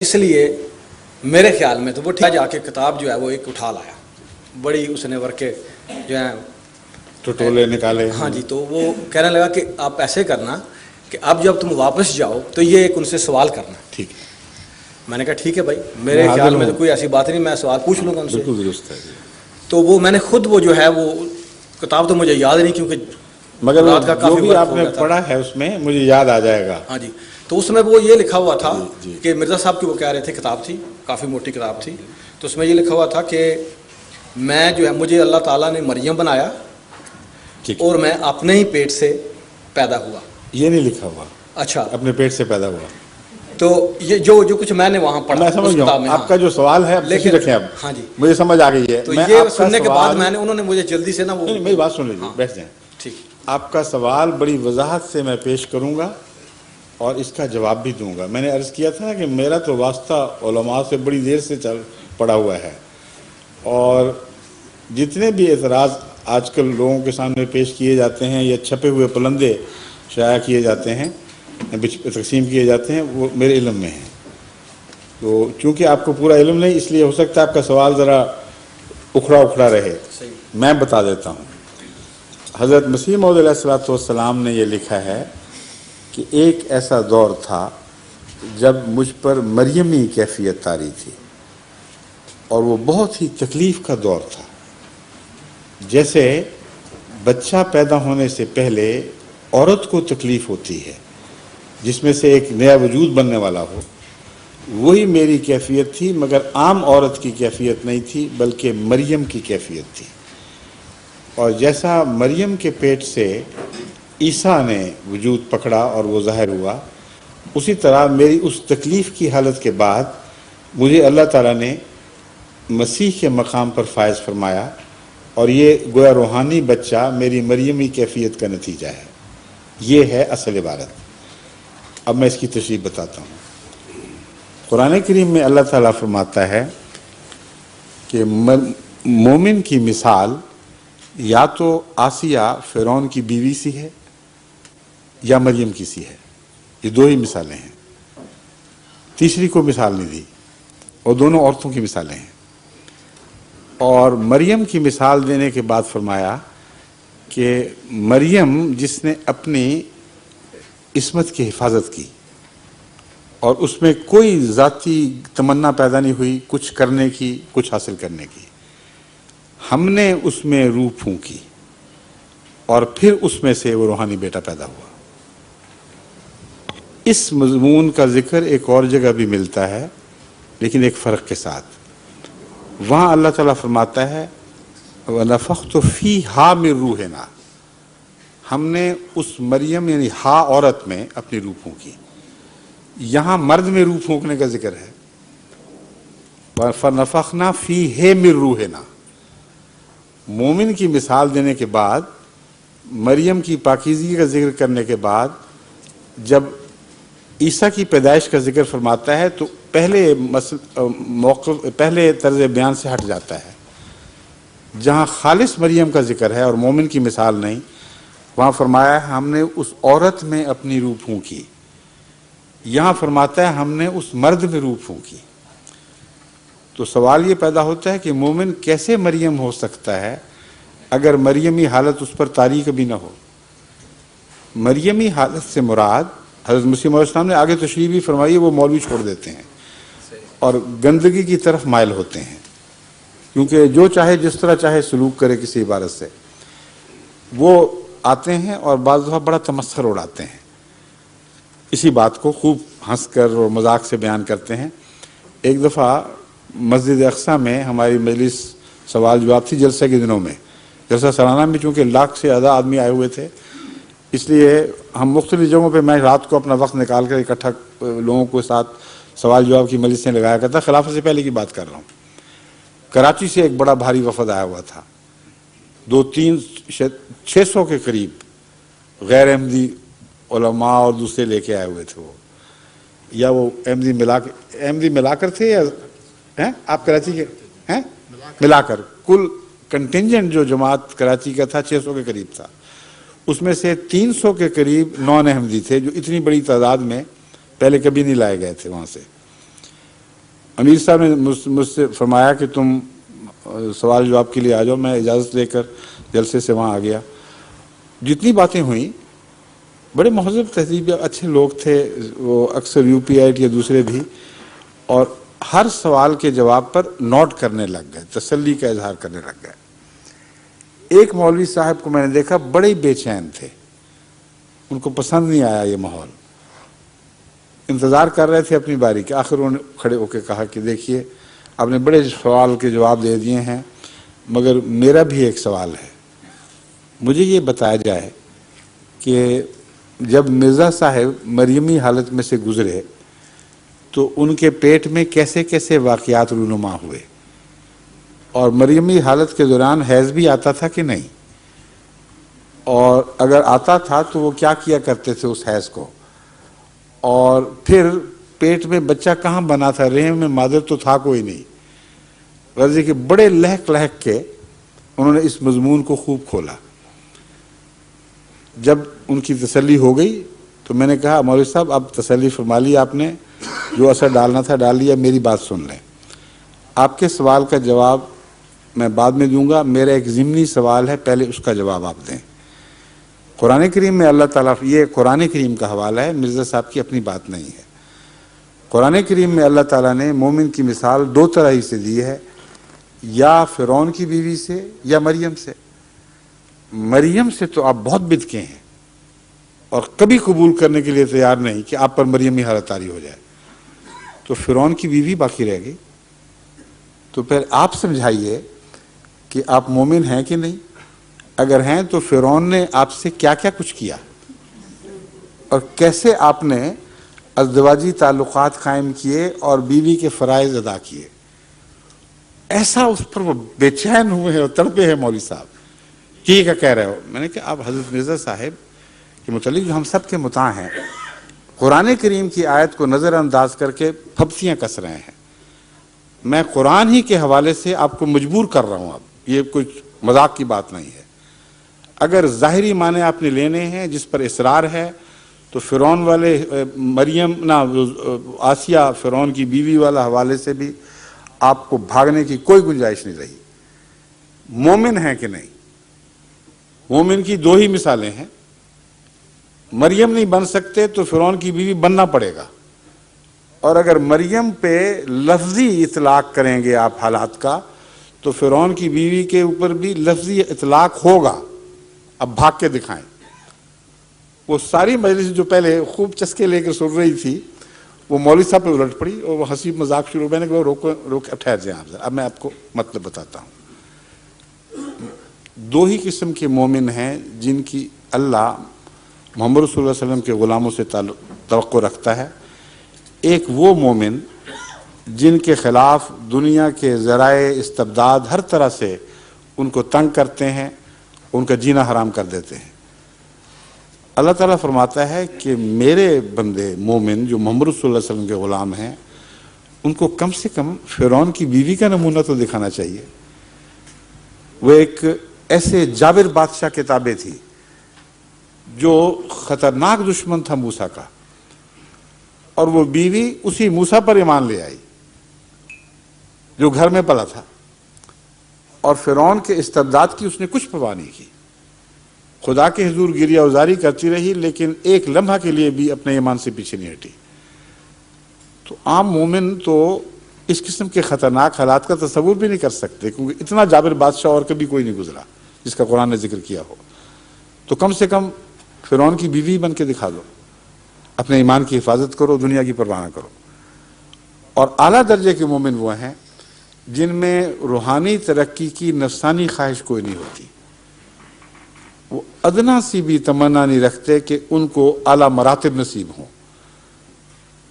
اس لیے میرے خیال میں تو وہ جا کے کتاب جو ہے وہ ایک اٹھا لایا، بڑی اس نے ورکے جو ہیں ٹٹولے نکالے. ہاں جی، تو وہ کہنے لگا کہ آپ ایسے کرنا کہ اب جب تم واپس جاؤ تو یہ ایک ان سے سوال کرنا. ٹھیک. میں نے کہا ٹھیک ہے بھائی، میرے خیال میں تو کوئی ایسی بات نہیں، میں سوال پوچھ لوں گا ان سے. بالکل درست ہے. تو وہ میں نے خود وہ جو ہے وہ کتاب تو مجھے یاد نہیں کیونکہ مگر رات کا جو کافی بھی وقت آپ ہو نے گیا تھا. پڑھا ہے اس میں مجھے یاد آ جائے گا. ہاں جی، تو اس میں وہ یہ لکھا ہوا تھا جی. کہ مرزا صاحب کی وہ کہہ رہے تھے کتاب تھی، کافی موٹی کتاب تھی، تو اس میں یہ لکھا ہوا تھا کہ میں جو ہے مجھے اللہ تعالیٰ نے مریم بنایا اور میں اپنے ہی پیٹ سے پیدا ہوا. یہ نہیں لکھا ہوا. اچھا، اپنے پیٹ سے پیدا ہوا. تو یہ جو کچھ میں نے وہاں پڑھا میں سمجھ گیا ہوں آپ کا جو سوال ہے. لیکن رکھیں اب ہاں جی، مجھے سمجھ آ گئی ہے. تو یہ سننے کے بعد میں نے انہوں نے مجھے جلدی سے نا وہ میری بات سن لیجیے، بیٹھ جائیں. ٹھیک. آپ کا سوال بڑی وضاحت سے میں پیش کروں گا اور اس کا جواب بھی دوں گا. میں نے عرض کیا تھا کہ میرا تو واسطہ علماء سے بڑی دیر سے پڑا ہوا ہے، اور جتنے بھی اعتراض آج کل لوگوں کے سامنے پیش کیے جاتے ہیں یا چھپے ہوئے پلندے شائع کیے جاتے ہیں، تقسیم کیے جاتے ہیں، وہ میرے علم میں ہیں. تو چونکہ آپ کو پورا علم نہیں، اس لیے ہو سکتا ہے آپ کا سوال ذرا اکھڑا رہے. میں بتا دیتا ہوں. حضرت مسیح موعود علیہ الصلوۃ والسلام نے یہ لکھا ہے کہ ایک ایسا دور تھا جب مجھ پر مریمی کیفیت طاری تھی، اور وہ بہت ہی تکلیف کا دور تھا. جیسے بچہ پیدا ہونے سے پہلے عورت کو تکلیف ہوتی ہے جس میں سے ایک نیا وجود بننے والا ہو، وہی میری کیفیت تھی، مگر عام عورت کی کیفیت نہیں تھی بلکہ مریم کی کیفیت تھی. اور جیسا مریم کے پیٹ سے عیسیٰ نے وجود پکڑا اور وہ ظاہر ہوا، اسی طرح میری اس تکلیف کی حالت کے بعد مجھے اللہ تعالیٰ نے مسیح کے مقام پر فائز فرمایا، اور یہ گویا روحانی بچہ میری مریمی کیفیت کا نتیجہ ہے. یہ ہے اصل عبارت. اب میں اس کی تشریح بتاتا ہوں. قرآن کریم میں اللہ تعالیٰ فرماتا ہے کہ مومن کی مثال یا تو آسیہ فرعون کی بیوی سی ہے یا مریم کی سی ہے. یہ دو ہی مثالیں ہیں، تیسری کو مثال نہیں دی، اور دونوں عورتوں کی مثالیں ہیں. اور مریم کی مثال دینے کے بعد فرمایا کہ مریم جس نے اپنی عصمت کی حفاظت کی اور اس میں کوئی ذاتی تمنا پیدا نہیں ہوئی کچھ کرنے کی، کچھ حاصل کرنے کی، ہم نے اس میں روح پھونکی اور پھر اس میں سے وہ روحانی بیٹا پیدا ہوا. اس مضمون کا ذکر ایک اور جگہ بھی ملتا ہے، لیکن ایک فرق کے ساتھ. وہاں اللہ تعالیٰ فرماتا ہے وَنَفَخْتُ فِيهَا مِن رُوحِنَا، ہم نے اس مریم یعنی عورت میں اپنی روح پھونکی. یہاں مرد میں روح پھونکنے کا ذکر ہے. فَنَفَخْنَا فِيهِ مِن رُوحِنَا. مومن کی مثال دینے کے بعد، مریم کی پاکیزگی کا ذکر کرنے کے بعد، جب عیسیٰ کی پیدائش کا ذکر فرماتا ہے تو پہلے طرز بیان سے ہٹ جاتا ہے. جہاں خالص مریم کا ذکر ہے اور مومن کی مثال نہیں، وہاں فرمایا ہے ہم نے اس عورت میں اپنی روح پھونکی. یہاں فرماتا ہے ہم نے اس مرد میں روح پھونکی. تو سوال یہ پیدا ہوتا ہے کہ مومن کیسے مریم ہو سکتا ہے اگر مریمی حالت اس پر طاری کبھی نہ ہو. مریمی حالت سے مراد حضرت مسیح موعود السلام نے آگے تشریح بھی فرمائی ہے، وہ مولوی چھوڑ دیتے ہیں اور گندگی کی طرف مائل ہوتے ہیں، کیونکہ جو چاہے جس طرح چاہے سلوک کرے کسی عبارت سے. وہ آتے ہیں اور بعض دفعہ بڑا تمسخر اڑاتے ہیں، اسی بات کو خوب ہنس کر اور مذاق سے بیان کرتے ہیں. ایک دفعہ مسجد اقصیٰ میں ہماری مجلس سوال جواب تھی جلسے کے دنوں میں. جلسہ سالانہ میں چونکہ 1 لاکھ سے زیادہ آدمی آئے ہوئے تھے، اس لیے ہم مختلف جگہوں پہ میں رات کو اپنا وقت نکال کر اکٹھا لوگوں کے ساتھ سوال جواب کی مجلسیں لگایا کرتا. خلافت سے پہلے کی بات کر رہا ہوں. کراچی سے ایک بڑا بھاری وفد آیا ہوا تھا، 600 کے قریب غیر احمدی علماء اور دوسرے لے کے آئے ہوئے تھے. وہ یا وہ احمدی ملا کر تھے یا آپ کراچی کے ہیں ملا کر کل کنٹینجنٹ جو جماعت کراچی کا تھا 600 کے قریب تھا. اس میں سے 300 کے قریب نان احمدی تھے، جو اتنی بڑی تعداد میں پہلے کبھی نہیں لائے گئے تھے وہاں سے. امیر صاحب نے مجھ سے فرمایا کہ تم سوال جواب کے لیے آ جاؤ. میں اجازت لے کر جلسے سے وہاں آ گیا. جتنی باتیں ہوئیں بڑے مہذب تہذیب اچھے لوگ تھے وہ, اکثر یو پی آئی یا دوسرے بھی, اور ہر سوال کے جواب پر نوٹ کرنے لگ گئے, تسلی کا اظہار کرنے لگ گئے. ایک مولوی صاحب کو میں نے دیکھا بڑے بے چین تھے, ان کو پسند نہیں آیا یہ ماحول, انتظار کر رہے تھے اپنی باری کے. آخر انہوں نے کھڑے ہو کے کہا کہ دیکھیے آپ نے بڑے سوال کے جواب دے دیے ہیں, مگر میرا بھی ایک سوال ہے. مجھے یہ بتایا جائے کہ جب مرزا صاحب مریمی حالت میں سے گزرے تو ان کے پیٹ میں کیسے کیسے واقعات رونما ہوئے, اور مریمی حالت کے دوران حیض بھی آتا تھا کہ نہیں, اور اگر آتا تھا تو وہ کیا کیا کرتے تھے اس حیض کو, اور پھر پیٹ میں بچہ کہاں بنا تھا, رحم میں مادر تو تھا کوئی نہیں. غرضی کہ بڑے لہک لہک کے انہوں نے اس مضمون کو خوب کھولا. جب ان کی تسلی ہو گئی تو میں نے کہا مولوی صاحب اب تسلی فرما لی آپ نے, جو اثر ڈالنا تھا ڈال لیا, میری بات سن لیں. آپ کے سوال کا جواب میں بعد میں دوں گا, میرا ایک ضمنی سوال ہے, پہلے اس کا جواب آپ دیں. قرآن کریم میں اللہ تعالیٰ, یہ قرآن کریم کا حوالہ ہے, مرزا صاحب کی اپنی بات نہیں ہے. قرآن کریم میں اللہ تعالیٰ نے مومن کی مثال دو طرح ہی سے دی ہے, یا فرعون کی بیوی سے یا مریم سے. مریم سے تو آپ بہت بدکے ہیں اور کبھی قبول کرنے کے لیے تیار نہیں کہ آپ پر مریمی حالت طاری ہو جائے, تو فرعون کی بیوی باقی رہ گئی. تو پھر آپ سمجھائیے کہ آپ مومن ہیں کہ نہیں. اگر ہیں تو فرعون نے آپ سے کیا کیا کچھ کیا, اور کیسے آپ نے ازدواجی تعلقات قائم کیے اور بیوی کے فرائض ادا کیے. ایسا اس پر وہ بے چین ہوئے ہیں اور تڑپے ہیں مولوی صاحب, کی کیا کہہ رہے ہو. میں نے کہا آپ حضرت مرزا صاحب کے متعلق جو ہم سب کے مطاع ہیں, قرآن کریم کی آیت کو نظر انداز کر کے پھپتیاں کس رہے ہیں. میں قرآن ہی کے حوالے سے آپ کو مجبور کر رہا ہوں, اب یہ کچھ مذاق کی بات نہیں ہے. اگر ظاہری معنی آپ نے لینے ہیں جس پر اصرار ہے, تو فرعون والے مریم آسیہ فرعون کی بیوی والا حوالے سے بھی آپ کو بھاگنے کی کوئی گنجائش نہیں رہی. مومن ہیں کہ نہیں, مومن کی دو ہی مثالیں ہیں. مریم نہیں بن سکتے تو فرعون کی بیوی بننا پڑے گا, اور اگر مریم پہ لفظی اطلاق کریں گے آپ حالات کا, تو فرعون کی بیوی کے اوپر بھی لفظی اطلاق ہوگا. اب بھاگ کے دکھائیں. وہ ساری مجلس جو پہلے خوب چسکے لے کے سن رہی تھی, وہ مولوی صاحب پہ الٹ پڑی اور وہ ہنسی مذاق شروع. میں نے کہا روک ٹھہر جائیں آپ. اب میں آپ کو مطلب بتاتا ہوں. دو ہی قسم کے مومن ہیں جن کی اللہ محمد رسول اللہ علیہ وسلم کے غلاموں سے توقع رکھتا ہے. ایک وہ مومن جن کے خلاف دنیا کے ذرائع استبداد ہر طرح سے ان کو تنگ کرتے ہیں, ان کا جینا حرام کر دیتے ہیں. اللہ تعالیٰ فرماتا ہے کہ میرے بندے مومن جو محمد رسول اللہ علیہ وسلم کے غلام ہیں, ان کو کم سے کم فرعون کی بیوی کا نمونہ تو دکھانا چاہیے. وہ ایک ایسے جابر بادشاہ کے تابع تھی جو خطرناک دشمن تھا موسیٰ کا, اور وہ بیوی اسی موسیٰ پر ایمان لے آئی جو گھر میں پلا تھا, اور فرعون کے استبداد کی اس نے کچھ پرواہ نہیں کی. خدا کے حضور گریہ ازاری کرتی رہی, لیکن ایک لمحہ کے لیے بھی اپنے ایمان سے پیچھے نہیں ہٹی. تو عام مومن تو اس قسم کے خطرناک حالات کا تصور بھی نہیں کر سکتے, کیونکہ اتنا جابر بادشاہ اور کبھی کوئی نہیں گزرا جس کا قرآن نے ذکر کیا ہو. تو کم سے کم فرعون کی بیوی بن کے دکھا دو, اپنے ایمان کی حفاظت کرو, دنیا کی پرواہ نہ کرو. اور اعلیٰ درجے کے مومن وہ ہیں جن میں روحانی ترقی کی نفسانی خواہش کوئی نہیں ہوتی. وہ ادنا سی بھی تمنا نہیں رکھتے کہ ان کو اعلیٰ مراتب نصیب ہوں.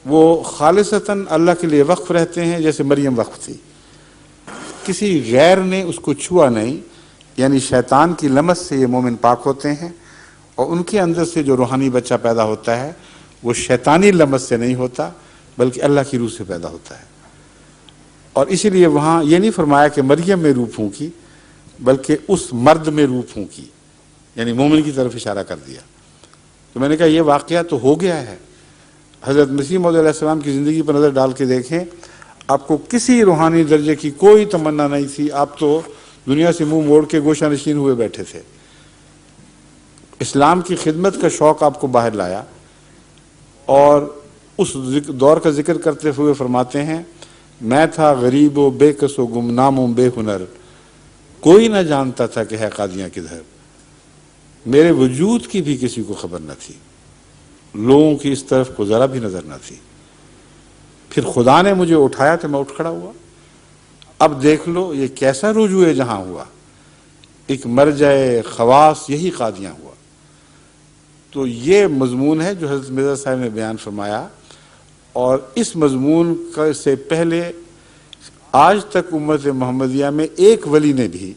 وہ خالصتاً اللہ کے لیے وقف رہتے ہیں, جیسے مریم وقف تھی. کسی غیر نے اس کو چھوا نہیں, یعنی شیطان کی لمس سے یہ مومن پاک ہوتے ہیں, اور ان کے اندر سے جو روحانی بچہ پیدا ہوتا ہے وہ شیطانی لمس سے نہیں ہوتا بلکہ اللہ کی روح سے پیدا ہوتا ہے. اور اسی لیے وہاں یہ نہیں فرمایا کہ مریم میں روح پھونکی, بلکہ اس مرد میں روح پھونکی, یعنی مومن کی طرف اشارہ کر دیا. تو میں نے کہا یہ واقعہ تو ہو گیا ہے. حضرت مسیح موعود علیہ السلام کی زندگی پر نظر ڈال کے دیکھیں, آپ کو کسی روحانی درجے کی کوئی تمنا نہیں تھی، آپ تو دنیا سے منہ موڑ کے گوشہ نشین ہوئے بیٹھے تھے۔ اسلام کی خدمت کا شوق آپ کو باہر لایا، اور اس دور کا ذکر کرتے ہوئے فرماتے ہیں، میں تھا غریب و بے کس و گمنام و بے ہنر، کوئی نہ جانتا تھا کہ ہے قادیاں کدھر، میرے وجود کی بھی کسی کو خبر نہ تھی، لوگوں کی اس طرف کو ذرا بھی نظر نہ تھی، پھر خدا نے مجھے اٹھایا تو میں اٹھ کھڑا ہوا۔ اب دیکھ لو یہ کیسا رجوع جہاں ہوا، ایک مرجع خواص یہی قادیاں ہوا۔ تو یہ مضمون ہے جو حضرت مرزا صاحب نے بیان فرمایا، اور اس مضمون سے پہلے آج تک امت محمدیہ میں ایک ولی نے بھی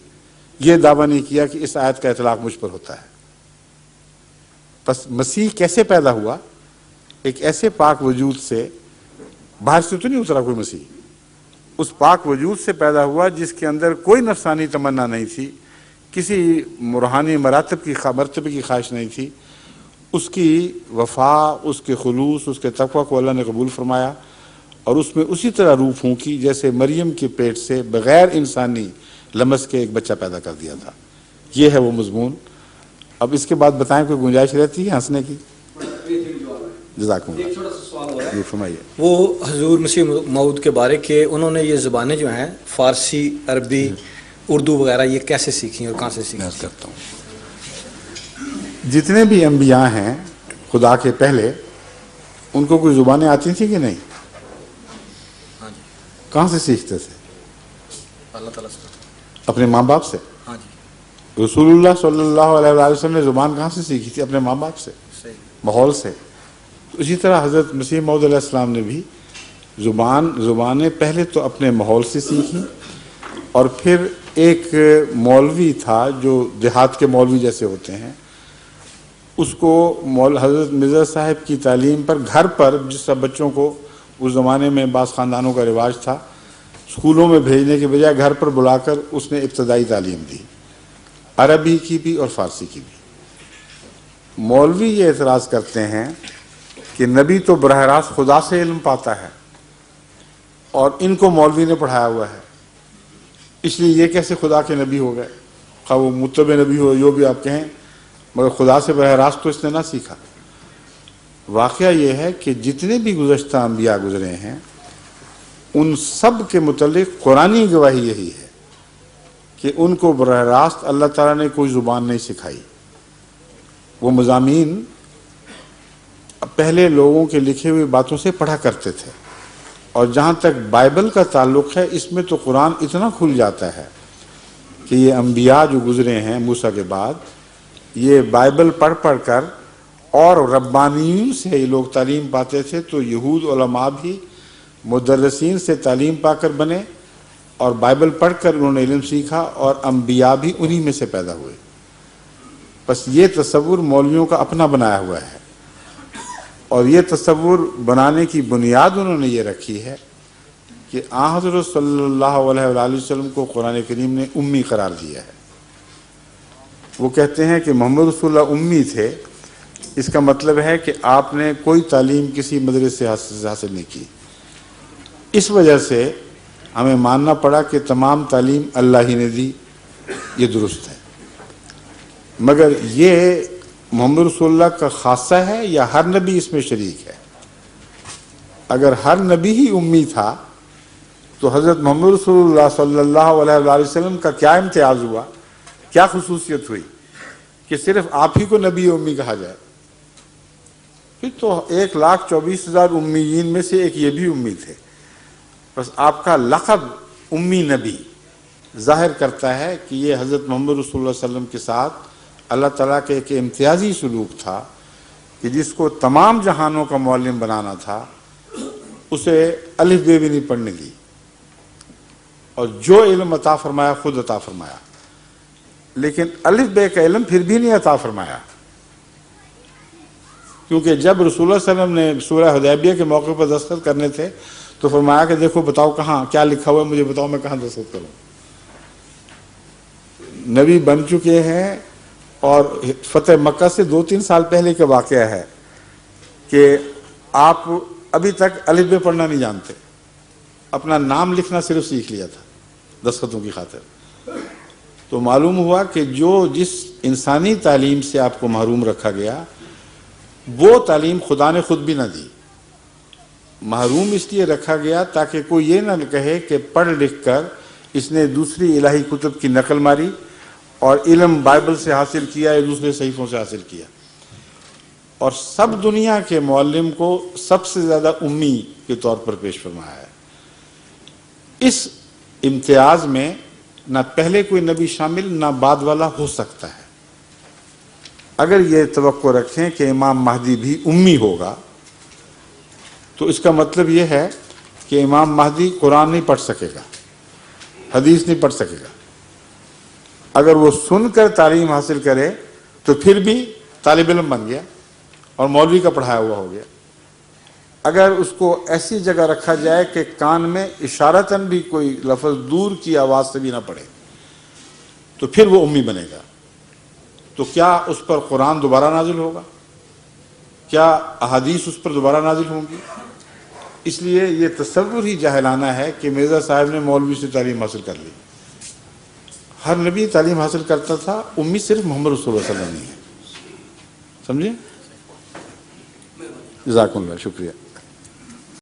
یہ دعویٰ نہیں کیا کہ اس آیت کا اطلاق مجھ پر ہوتا ہے۔ پس مسیح کیسے پیدا ہوا؟ ایک ایسے پاک وجود سے، باہر سے تو نہیں اترا کوئی مسیح، اس پاک وجود سے پیدا ہوا جس کے اندر کوئی نفسانی تمنا نہیں تھی، کسی روحانی مرتبے کی خواہش نہیں تھی۔ اس کی وفا، اس کے خلوص، اس کے تقوی کو اللہ نے قبول فرمایا، اور اس میں اسی طرح روح پھونکی جیسے مریم کے پیٹ سے بغیر انسانی لمس کے ایک بچہ پیدا کر دیا تھا۔ یہ ہے وہ مضمون۔ اب اس کے بعد بتائیں کوئی گنجائش رہتی ہے ہنسنے کی؟ جزاکم اللہ۔ ایک چھوٹا سا سوال ہو رہا ہے، یہ فرمائیے۔ وہ حضور مسیح موعود کے بارے کہ انہوں نے یہ زبانیں جو ہیں فارسی، عربی، اردو وغیرہ یہ کیسے سیکھیں اور کہاں سے سیکھیں؟ عرض کرتا ہوں، جتنے بھی انبیاء ہیں خدا کے پہلے، ان کو کوئی زبانیں آتی تھیں کہ نہیں؟ ہاں جی، کہاں سے سیکھتے تھے؟ اللہ تعالیٰ سے۔ اپنے ماں باپ سے۔ ہاں جی، رسول اللہ صلی اللہ علیہ وآلہ وسلم نے زبان کہاں سے سیکھی تھی؟ اپنے ماں باپ سے، صحیح۔ ماحول سے۔ اسی طرح حضرت مسیح موعود علیہ السلام نے بھی زبانیں پہلے تو اپنے ماحول سے سیکھی، اور پھر ایک مولوی تھا جو دیہات کے مولوی جیسے ہوتے ہیں، اس کو حضرت مرزا صاحب کی تعلیم پر گھر پر، جس طرح بچوں کو اس زمانے میں بعض خاندانوں کا رواج تھا، اسکولوں میں بھیجنے کے بجائے گھر پر بلا کر اس نے ابتدائی تعلیم دی، عربی کی بھی اور فارسی کی بھی۔ مولوی یہ اعتراض کرتے ہیں کہ نبی تو براہ راست خدا سے علم پاتا ہے، اور ان کو مولوی نے پڑھایا ہوا ہے، اس لیے یہ کیسے خدا کے نبی ہو گئے؟ خواہ وہ متبع نبی ہو، جو بھی آپ کہیں، مگر خدا سے براہ راست تو اس نے نہ سیکھا۔ واقعہ یہ ہے کہ جتنے بھی گزشتہ انبیاء گزرے ہیں، ان سب کے متعلق قرآنی گواہی یہی ہے کہ ان کو براہ راست اللہ تعالیٰ نے کوئی زبان نہیں سکھائی۔ وہ مضامین پہلے لوگوں کے لکھے ہوئے باتوں سے پڑھا کرتے تھے، اور جہاں تک بائبل کا تعلق ہے، اس میں تو قرآن اتنا کھل جاتا ہے کہ یہ انبیاء جو گزرے ہیں موسیٰ کے بعد، یہ بائبل پڑھ پڑھ کر، اور ربانیوں سے یہ لوگ تعلیم پاتے تھے، تو یہود علماء بھی مدرسین سے تعلیم پا کر بنے، اور بائبل پڑھ کر انہوں نے علم سیکھا، اور انبیاء بھی انہی میں سے پیدا ہوئے۔ بس یہ تصور مولویوں کا اپنا بنایا ہوا ہے، اور یہ تصور بنانے کی بنیاد انہوں نے یہ رکھی ہے کہ آن حضرت صلی اللہ علیہ وآلہ وسلم کو قرآن کریم نے امی قرار دیا ہے۔ وہ کہتے ہیں کہ محمد رسول اللہ امی تھے، اس کا مطلب ہے کہ آپ نے کوئی تعلیم کسی مدرسے سے حاصل نہیں کی۔ اس وجہ سے ہمیں ماننا پڑا کہ تمام تعلیم اللہ ہی نے دی، یہ درست ہے۔ مگر یہ محمد رسول اللہ کا خاصہ ہے یا ہر نبی اس میں شریک ہے؟ اگر ہر نبی ہی امی تھا تو حضرت محمد رسول اللہ صلی اللہ علیہ وآلہ وسلم کا کیا امتیاز ہوا، کیا خصوصیت ہوئی کہ صرف آپ ہی کو نبی امی کہا جائے؟ پھر تو 1,24,000 امیین میں سے ایک یہ بھی امی تھے۔ بس آپ کا لقب امی نبی ظاہر کرتا ہے کہ یہ حضرت محمد رسول اللہ صلی اللہ علیہ وسلم کے ساتھ اللہ تعالیٰ کے ایک امتیازی سلوک تھا کہ جس کو تمام جہانوں کا معلم بنانا تھا، اسے الف بے بھی نہیں پڑھنے دی، اور جو علم عطا فرمایا خود عطا فرمایا، لیکن الف بے کا علم پھر بھی نہیں عطا فرمایا، کیونکہ جب رسول اللہ صلی اللہ علیہ وسلم نے سورہ حدیبیہ کے موقع پر دستخط کرنے تھے تو فرمایا کہ دیکھو بتاؤ کہاں کیا لکھا ہوا ہے، مجھے بتاؤ میں کہاں دستخط کروں۔ نبی بن چکے ہیں، اور فتح مکہ سے 2-3 سال پہلے کا واقعہ ہے کہ آپ ابھی تک الف بے پڑھنا نہیں جانتے، اپنا نام لکھنا صرف سیکھ لیا تھا دستخطوں کی خاطر، تو معلوم ہوا کہ جس انسانی تعلیم سے آپ کو محروم رکھا گیا وہ تعلیم خدا نے خود بھی نہ دی. محروم اس لیے رکھا گیا تاکہ کوئی یہ نہ کہے کہ پڑھ لکھ کر اس نے دوسری الہی کتب کی نقل ماری اور علم بائبل سے حاصل کیا یا دوسرے صحیفوں سے حاصل کیا. اور سب دنیا کے معلم کو سب سے زیادہ امی کے طور پر پیش فرمایا ہے. اس امتیاز میں نہ پہلے کوئی نبی شامل نہ بعد والا ہو سکتا ہے. اگر یہ توقع رکھیں کہ امام مہدی بھی امی ہوگا تو اس کا مطلب یہ ہے کہ امام مہدی قرآن نہیں پڑھ سکے گا، حدیث نہیں پڑھ سکے گا. اگر وہ سن کر تعلیم حاصل کرے تو پھر بھی طالب علم بن گیا اور مولوی کا پڑھایا ہوا ہو گیا. اگر اس کو ایسی جگہ رکھا جائے کہ کان میں اشارتاً بھی کوئی لفظ دور کی آواز سے بھی نہ پڑے تو پھر وہ امی بنے گا. تو کیا اس پر قرآن دوبارہ نازل ہوگا؟ کیا احادیث اس پر دوبارہ نازل ہوں گی؟ اس لیے یہ تصور ہی جاہلانہ ہے کہ مرزا صاحب نے مولوی سے تعلیم حاصل کر لی. ہر نبی تعلیم حاصل کرتا تھا، امی صرف محمد رسول اللہ صلی اللہ علیہ وسلم نہیں ہے. سمجھے؟ جزاکم اللہ، شکریہ.